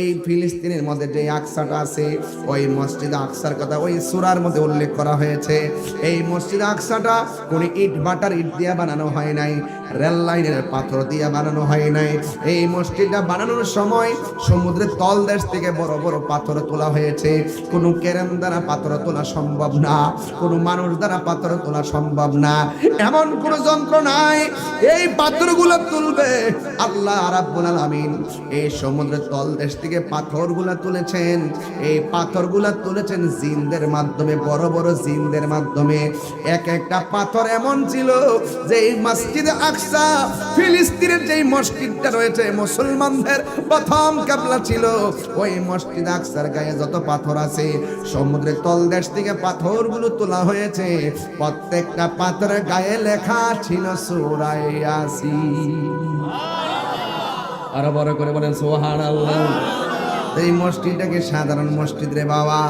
এই ফিলিস্তিনের মধ্যে যে আকসাটা আছে, ওই মসজিদ আকসার কথা ওই সূরার মধ্যে উল্লেখ করা হয়েছে। এই মসজিদ আকসাটা কোন ইট বাটার ইট দিয়ে বানানো হয় নাই, রেল লাইনের পাথর দিয়ে বানানো হয় নাই। এই মসজিদটা বানানোর সময় সমুদ্রের তলদেশ থেকে বড় বড় পাথর তোলা হয়েছে। কোনো কেরেন দ্বারা পাথর তোলা সম্ভব না, কোনো মানুষ দ্বারা পাথর তোলা সম্ভব না, এমন কোনো যন্ত্র নাই। এই পাথরগুলো তুলবে আল্লাহ রাব্বুল আলামিন। এই সমুদ্রের তলদেশ থেকে পাথরগুলা তুলেছেন। এই পাথরগুলা তুলেছেন জিনদের মাধ্যমে, বড় বড় জিনদের মাধ্যমে। এক একটা পাথর এমন ছিল যে এই মসজিদে আকসা, ফিলিস্তিনের যেই মসজিদটা রয়েছে মুসলমানদের প্রথম কিবলা ছিল, ওই মসজিদ আকসার গায়ে যত পাথর আছে সমুদ্রের তলদেশ থেকে পাথরগুলো তোলা হয়েছে। প্রত্যেকটা পাথরের গায়ে লেখা ছিল সূরা ইয়াসিন। আরো বড় করে বলেন সুবহানাল্লাহ। এই মসজিদটাকে সাধারণ মসজিদ রে বাবা।